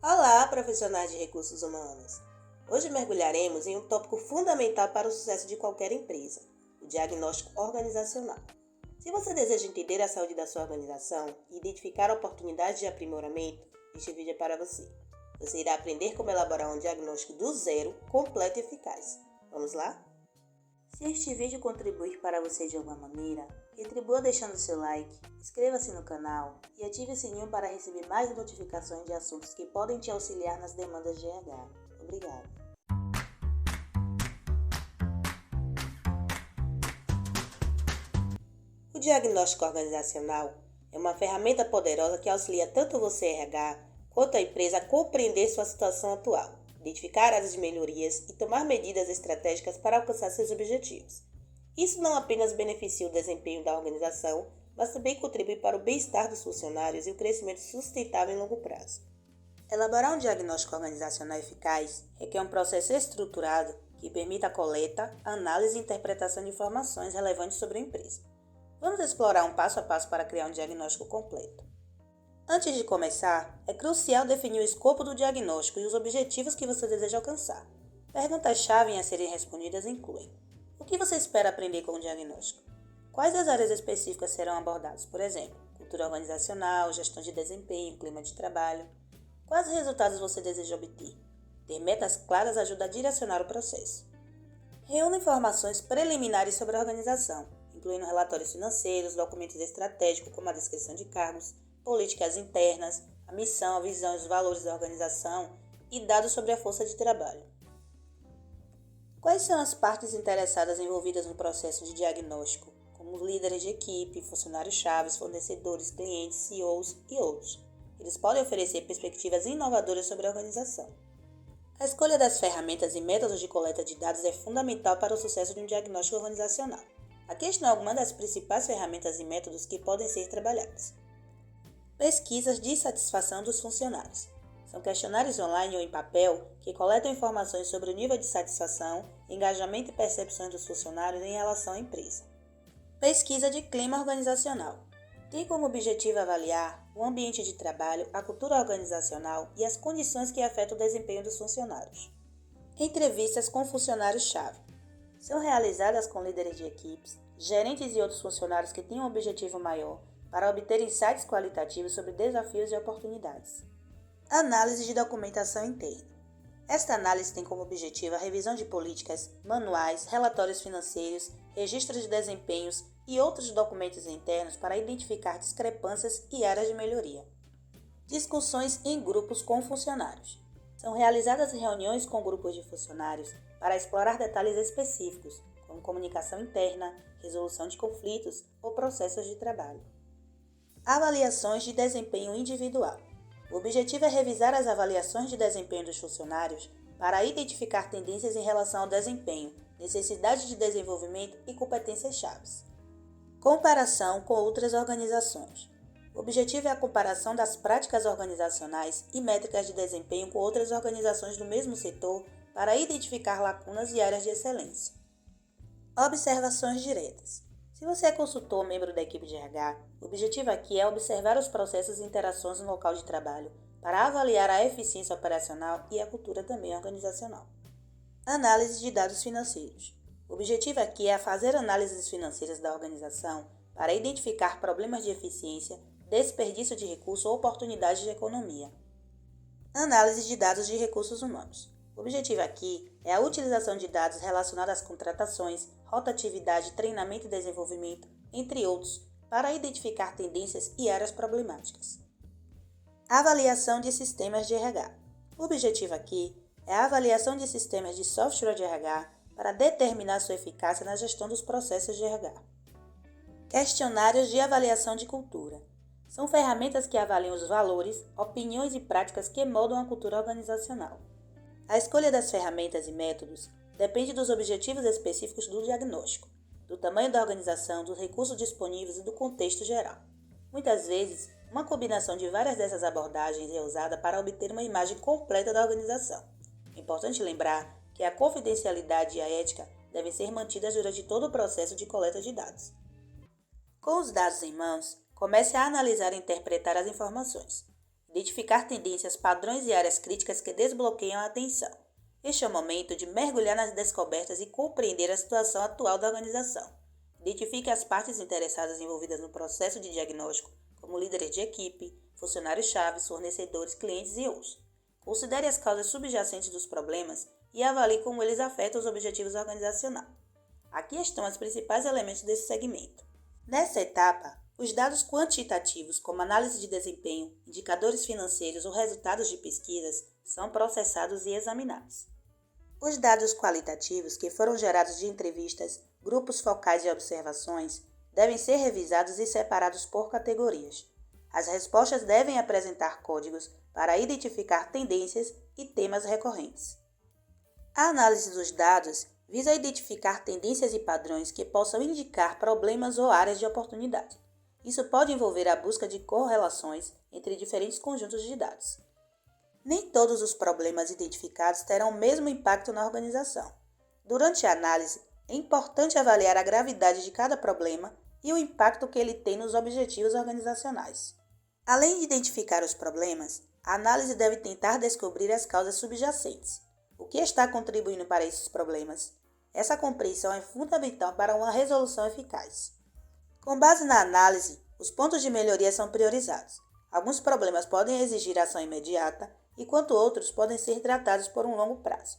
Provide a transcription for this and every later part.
Olá, profissionais de recursos humanos! Hoje mergulharemos em um tópico fundamental para o sucesso de qualquer empresa, o diagnóstico organizacional. Se você deseja entender a saúde da sua organização e identificar oportunidades de aprimoramento, este vídeo é para você. Você irá aprender como elaborar um diagnóstico do zero, completo e eficaz. Vamos lá? Se este vídeo contribuir para você de alguma maneira, retribua deixando seu like, inscreva-se no canal e ative o sininho para receber mais notificações de assuntos que podem te auxiliar nas demandas de RH. Obrigada! O diagnóstico organizacional é uma ferramenta poderosa que auxilia tanto você RH quanto a empresa a compreender sua situação atual, identificar áreas de melhorias e tomar medidas estratégicas para alcançar seus objetivos. Isso não apenas beneficia o desempenho da organização, mas também contribui para o bem-estar dos funcionários e o crescimento sustentável em longo prazo. Elaborar um diagnóstico organizacional eficaz requer um processo estruturado que permita a coleta, análise e interpretação de informações relevantes sobre a empresa. Vamos explorar um passo a passo para criar um diagnóstico completo. Antes de começar, é crucial definir o escopo do diagnóstico e os objetivos que você deseja alcançar. Perguntas-chave a serem respondidas incluem: o que você espera aprender com o diagnóstico? Quais as áreas específicas serão abordadas? Por exemplo, cultura organizacional, gestão de desempenho, clima de trabalho. Quais resultados você deseja obter? Ter metas claras ajuda a direcionar o processo. Reúna informações preliminares sobre a organização, incluindo relatórios financeiros, documentos estratégicos como a descrição de cargos, políticas internas, a missão, a visão e os valores da organização e dados sobre a força de trabalho. Quais são as partes interessadas envolvidas no processo de diagnóstico, como os líderes de equipe, funcionários-chave, fornecedores, clientes, CEOs e outros? Eles podem oferecer perspectivas inovadoras sobre a organização. A escolha das ferramentas e métodos de coleta de dados é fundamental para o sucesso de um diagnóstico organizacional. Aqui estão algumas das principais ferramentas e métodos que podem ser trabalhados. Pesquisas de satisfação dos funcionários. São questionários online ou em papel que coletam informações sobre o nível de satisfação, engajamento e percepções dos funcionários em relação à empresa. Pesquisa de clima organizacional. Tem como objetivo avaliar o ambiente de trabalho, a cultura organizacional e as condições que afetam o desempenho dos funcionários. Entrevistas com funcionários-chave. São realizadas com líderes de equipes, gerentes e outros funcionários que têm um objetivo maior para obter insights qualitativos sobre desafios e oportunidades. Análise de documentação interna. Esta análise tem como objetivo a revisão de políticas, manuais, relatórios financeiros, registros de desempenhos e outros documentos internos para identificar discrepâncias e áreas de melhoria. Discussões em grupos com funcionários. São realizadas reuniões com grupos de funcionários para explorar detalhes específicos, como comunicação interna, resolução de conflitos ou processos de trabalho. Avaliações de desempenho individual. O objetivo é revisar as avaliações de desempenho dos funcionários para identificar tendências em relação ao desempenho, necessidades de desenvolvimento e competências-chave. Comparação com outras organizações. O objetivo é a comparação das práticas organizacionais e métricas de desempenho com outras organizações do mesmo setor para identificar lacunas e áreas de excelência. Observações diretas. Se você é consultor ou membro da equipe de RH, o objetivo aqui é observar os processos e interações no local de trabalho para avaliar a eficiência operacional e a cultura também organizacional. Análise de dados financeiros. O objetivo aqui é fazer análises financeiras da organização para identificar problemas de eficiência, desperdício de recursos ou oportunidades de economia. Análise de dados de recursos humanos. O objetivo aqui é a utilização de dados relacionados às contratações, rotatividade, treinamento e desenvolvimento, entre outros, para identificar tendências e áreas problemáticas. Avaliação de sistemas de RH. O objetivo aqui é a avaliação de sistemas de software de RH para determinar sua eficácia na gestão dos processos de RH. Questionários de avaliação de cultura. São ferramentas que avaliam os valores, opiniões e práticas que moldam a cultura organizacional. A escolha das ferramentas e métodos depende dos objetivos específicos do diagnóstico, do tamanho da organização, dos recursos disponíveis e do contexto geral. Muitas vezes, uma combinação de várias dessas abordagens é usada para obter uma imagem completa da organização. É importante lembrar que a confidencialidade e a ética devem ser mantidas durante todo o processo de coleta de dados. Com os dados em mãos, comece a analisar e interpretar as informações. Identificar tendências, padrões e áreas críticas que desbloqueiam a atenção. Este é o momento de mergulhar nas descobertas e compreender a situação atual da organização. Identifique as partes interessadas envolvidas no processo de diagnóstico, como líderes de equipe, funcionários-chave, fornecedores, clientes e outros. Considere as causas subjacentes dos problemas e avalie como eles afetam os objetivos organizacionais. Aqui estão os principais elementos desse segmento. Nessa etapa, os dados quantitativos, como análise de desempenho, indicadores financeiros ou resultados de pesquisas, são processados e examinados. Os dados qualitativos, que foram gerados de entrevistas, grupos focais e observações, devem ser revisados e separados por categorias. As respostas devem apresentar códigos para identificar tendências e temas recorrentes. A análise dos dados visa identificar tendências e padrões que possam indicar problemas ou áreas de oportunidade. Isso pode envolver a busca de correlações entre diferentes conjuntos de dados. Nem todos os problemas identificados terão o mesmo impacto na organização. Durante a análise, é importante avaliar a gravidade de cada problema e o impacto que ele tem nos objetivos organizacionais. Além de identificar os problemas, a análise deve tentar descobrir as causas subjacentes. O que está contribuindo para esses problemas? Essa compreensão é fundamental para uma resolução eficaz. Com base na análise, os pontos de melhoria são priorizados. Alguns problemas podem exigir ação imediata, enquanto outros podem ser tratados por um longo prazo.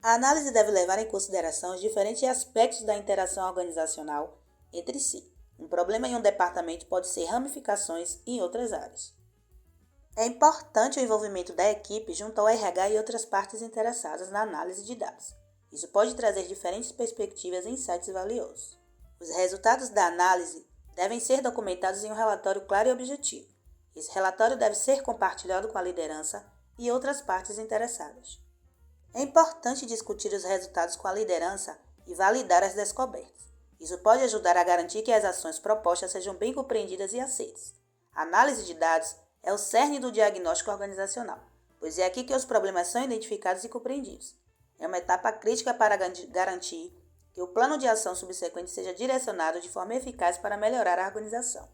A análise deve levar em consideração os diferentes aspectos da interação organizacional entre si. Um problema em um departamento pode ser ramificações em outras áreas. É importante o envolvimento da equipe junto ao RH e outras partes interessadas na análise de dados. Isso pode trazer diferentes perspectivas e insights valiosos. Os resultados da análise devem ser documentados em um relatório claro e objetivo. Esse relatório deve ser compartilhado com a liderança e outras partes interessadas. É importante discutir os resultados com a liderança e validar as descobertas. Isso pode ajudar a garantir que as ações propostas sejam bem compreendidas e aceitas. A análise de dados é o cerne do diagnóstico organizacional, pois é aqui que os problemas são identificados e compreendidos. É uma etapa crítica para garantir que o plano de ação subsequente seja direcionado de forma eficaz para melhorar a organização.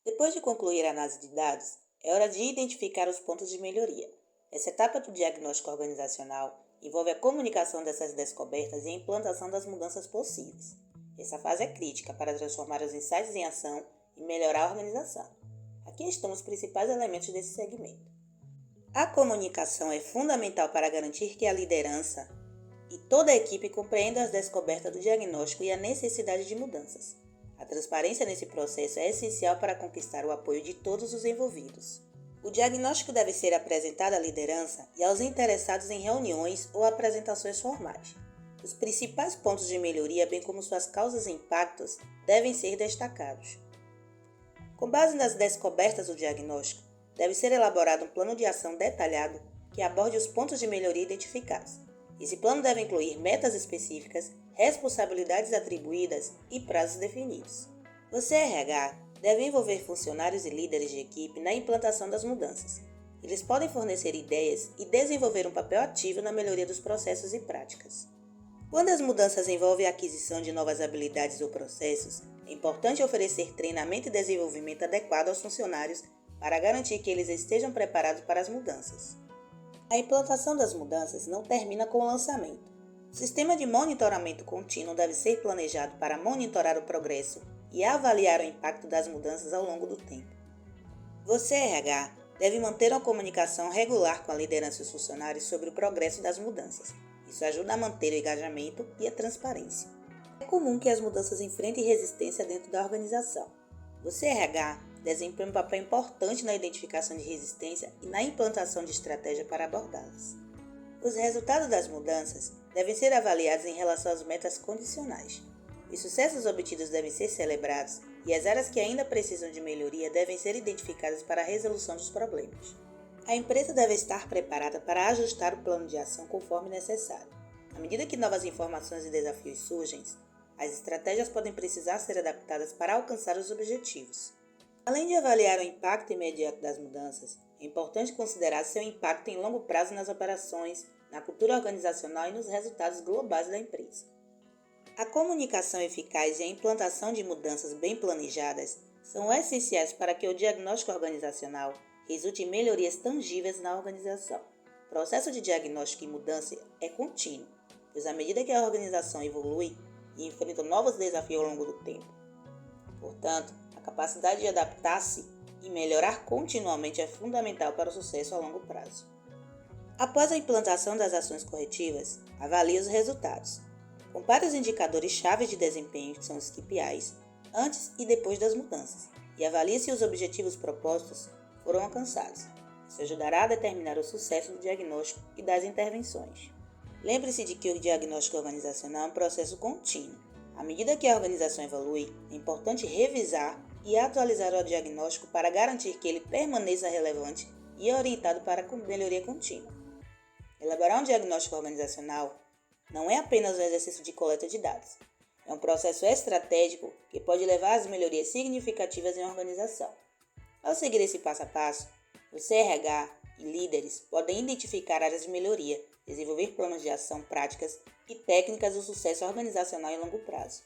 Depois de concluir a análise de dados, é hora de identificar os pontos de melhoria. Essa etapa do diagnóstico organizacional envolve a comunicação dessas descobertas e a implantação das mudanças possíveis. Essa fase é crítica para transformar os insights em ação e melhorar a organização. Aqui estão os principais elementos desse segmento. A comunicação é fundamental para garantir que a liderança e toda a equipe compreendam as descobertas do diagnóstico e a necessidade de mudanças. A transparência nesse processo é essencial para conquistar o apoio de todos os envolvidos. O diagnóstico deve ser apresentado à liderança e aos interessados em reuniões ou apresentações formais. Os principais pontos de melhoria, bem como suas causas e impactos, devem ser destacados. Com base nas descobertas do diagnóstico, deve ser elaborado um plano de ação detalhado que aborde os pontos de melhoria identificados. Esse plano deve incluir metas específicas, responsabilidades atribuídas e prazos definidos. O CRH deve envolver funcionários e líderes de equipe na implantação das mudanças. Eles podem fornecer ideias e desenvolver um papel ativo na melhoria dos processos e práticas. Quando as mudanças envolvem a aquisição de novas habilidades ou processos, é importante oferecer treinamento e desenvolvimento adequado aos funcionários para garantir que eles estejam preparados para as mudanças. A implantação das mudanças não termina com o lançamento. O sistema de monitoramento contínuo deve ser planejado para monitorar o progresso e avaliar o impacto das mudanças ao longo do tempo. Você, RH, deve manter uma comunicação regular com a liderança e os funcionários sobre o progresso das mudanças. Isso ajuda a manter o engajamento e a transparência. É comum que as mudanças enfrentem resistência dentro da organização. Você, RH, desempenha um papel importante na identificação de resistência e na implantação de estratégia para abordá-las. Os resultados das mudanças devem ser avaliados em relação às metas condicionais. Os sucessos obtidos devem ser celebrados e as áreas que ainda precisam de melhoria devem ser identificadas para a resolução dos problemas. A empresa deve estar preparada para ajustar o plano de ação conforme necessário. À medida que novas informações e desafios surgem, as estratégias podem precisar ser adaptadas para alcançar os objetivos. Além de avaliar o impacto imediato das mudanças, é importante considerar seu impacto em longo prazo nas operações, na cultura organizacional e nos resultados globais da empresa. A comunicação eficaz e a implantação de mudanças bem planejadas são essenciais para que o diagnóstico organizacional resulte em melhorias tangíveis na organização. O processo de diagnóstico e mudança é contínuo, pois à medida que a organização evolui e enfrenta novos desafios ao longo do tempo. Portanto, a capacidade de adaptar-se e melhorar continuamente é fundamental para o sucesso a longo prazo. Após a implantação das ações corretivas, avalie os resultados. Compare os indicadores-chave de desempenho, que são os KPIs, antes e depois das mudanças, e avalie se os objetivos propostos foram alcançados. Isso ajudará a determinar o sucesso do diagnóstico e das intervenções. Lembre-se de que o diagnóstico organizacional é um processo contínuo. À medida que a organização evolui, é importante revisar e atualizar o diagnóstico para garantir que ele permaneça relevante e orientado para a melhoria contínua. Elaborar um diagnóstico organizacional não é apenas um exercício de coleta de dados. É um processo estratégico que pode levar às melhorias significativas em uma organização. Ao seguir esse passo a passo, o CRH e líderes podem identificar áreas de melhoria, desenvolver planos de ação práticas e técnicas do sucesso organizacional em longo prazo.